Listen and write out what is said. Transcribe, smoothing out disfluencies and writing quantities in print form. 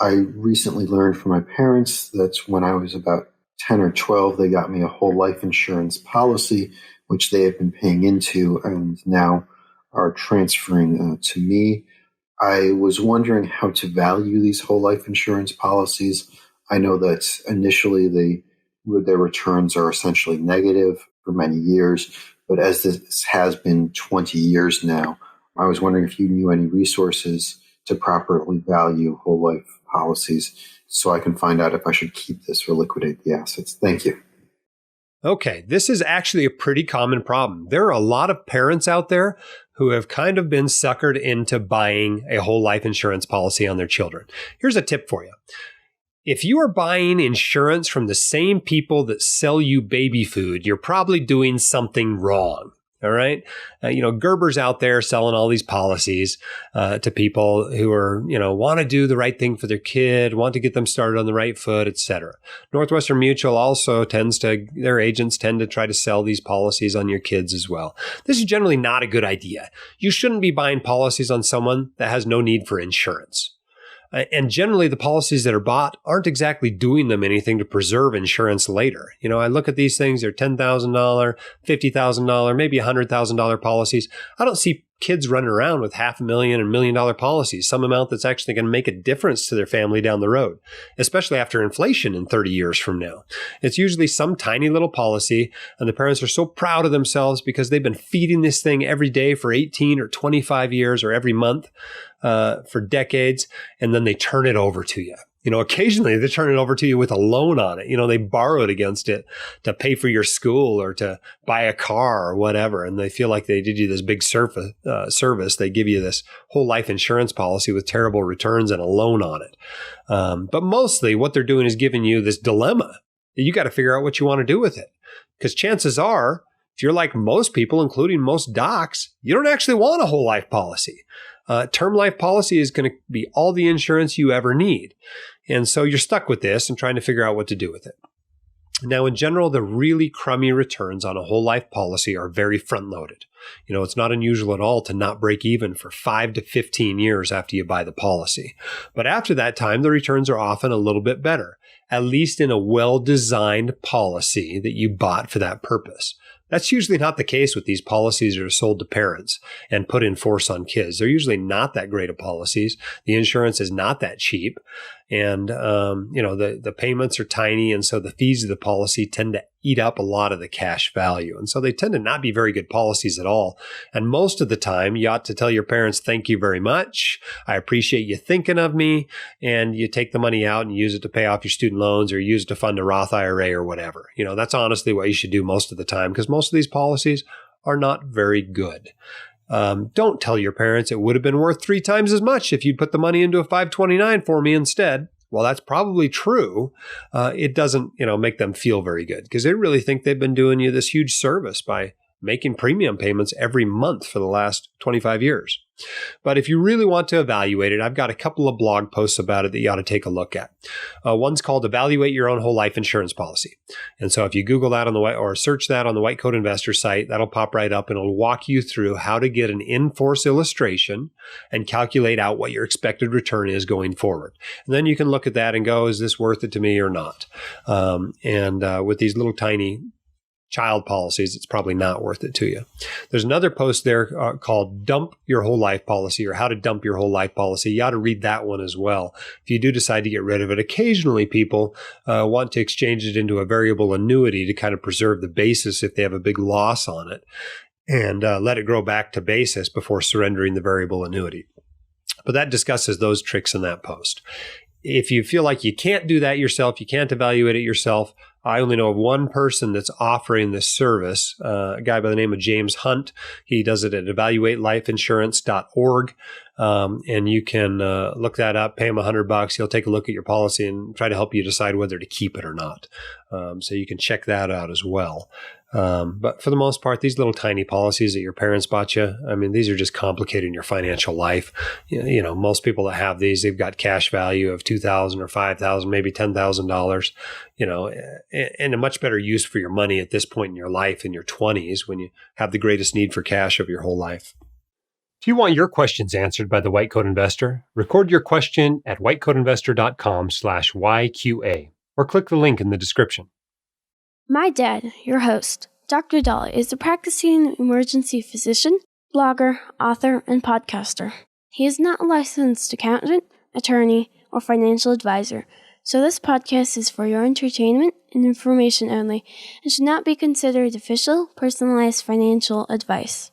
I recently learned from my parents that when I was about 10 or 12, they got me a whole life insurance policy, which they have been paying into and now are transferring to me. I was wondering how to value these whole life insurance policies. I know that initially their returns are essentially negative for many years, but as this has been 20 years now, I was wondering if you knew any resources to properly value whole life policies so I can find out if I should keep this or liquidate the assets. Thank you. Okay, this is actually a pretty common problem. There are a lot of parents out there who have kind of been suckered into buying a whole life insurance policy on their children. Here's a tip for you. If you are buying insurance from the same people that sell you baby food, you're probably doing something wrong. All right. Gerber's out there selling all these policies to people who are, want to do the right thing for their kid, want to get them started on the right foot, et cetera. Northwestern Mutual also their agents tend to try to sell these policies on your kids as well. This is generally not a good idea. You shouldn't be buying policies on someone that has no need for insurance. And generally, the policies that are bought aren't exactly doing them anything to preserve insurance later. I look at these things, they're $10,000, $50,000, maybe $100,000 policies. I don't see kids running around with $500,000 and $1 million policies, some amount that's actually going to make a difference to their family down the road, especially after inflation in 30 years from now. It's usually some tiny little policy, and the parents are so proud of themselves because they've been feeding this thing every day for 18 or 25 years or every month for decades, and then they turn it over to you. Occasionally they turn it over to you with a loan on it. They borrowed against it to pay for your school or to buy a car or whatever. And they feel like they did you this big service. They give you this whole life insurance policy with terrible returns and a loan on it. But mostly what they're doing is giving you this dilemma that you got to figure out what you want to do with it. Because chances are, if you're like most people, including most docs, you don't actually want a whole life policy. Term life policy is going to be all the insurance you ever need. And so you're stuck with this and trying to figure out what to do with it. Now, in general, the really crummy returns on a whole life policy are very front loaded. It's not unusual at all to not break even for 5 to 15 years after you buy the policy. But after that time, the returns are often a little bit better, at least in a well-designed policy that you bought for that purpose. That's usually not the case with these policies that are sold to parents and put in force on kids. They're usually not that great of policies. The insurance is not that cheap. And, the payments are tiny. And so the fees of the policy tend to eat up a lot of the cash value. And so they tend to not be very good policies at all. And most of the time, you ought to tell your parents, thank you very much. I appreciate you thinking of me. And you take the money out and use it to pay off your student loans or use it to fund a Roth IRA or whatever. That's honestly what you should do most of the time because most of these policies are not very good. Don't tell your parents it would have been worth 3 times as much if you'd put the money into a 529 for me instead. Well, that's probably true. It doesn't, make them feel very good because they really think they've been doing you this huge service by making premium payments every month for the last 25 years. But if you really want to evaluate it, I've got a couple of blog posts about it that you ought to take a look at. One's called Evaluate Your Own Whole Life Insurance Policy. And so if you Google that or search that on the White Coat Investor site, that'll pop right up and it'll walk you through how to get an in-force illustration and calculate out what your expected return is going forward. And then you can look at that and go, is this worth it to me or not? With these little tiny child policies, it's probably not worth it to you. There's another post there called Dump Your Whole Life Policy or How to Dump Your Whole Life Policy. You ought to read that one as well. If you do decide to get rid of it, occasionally people want to exchange it into a variable annuity to kind of preserve the basis if they have a big loss on it and let it grow back to basis before surrendering the variable annuity. But that discusses those tricks in that post. If you feel like you can't do that yourself, you can't evaluate it yourself, I only know of one person that's offering this service, a guy by the name of James Hunt. He does it at evaluatelifeinsurance.org. And you can look that up, pay him $100. He'll take a look at your policy and try to help you decide whether to keep it or not. So you can check that out as well. But for the most part, these little tiny policies that your parents bought you, these are just complicating your financial life. Most people that have these, they've got cash value of $2,000 or $5,000, maybe $10,000, and a much better use for your money at this point in your life in your 20s when you have the greatest need for cash of your whole life. If you want your questions answered by the White Coat Investor, record your question at whitecoatinvestor.com/YQA or click the link in the description. My dad, your host, Dr. Dolly, is a practicing emergency physician, blogger, author, and podcaster. He is not a licensed accountant, attorney, or financial advisor, so this podcast is for your entertainment and information only and should not be considered official, personalized financial advice.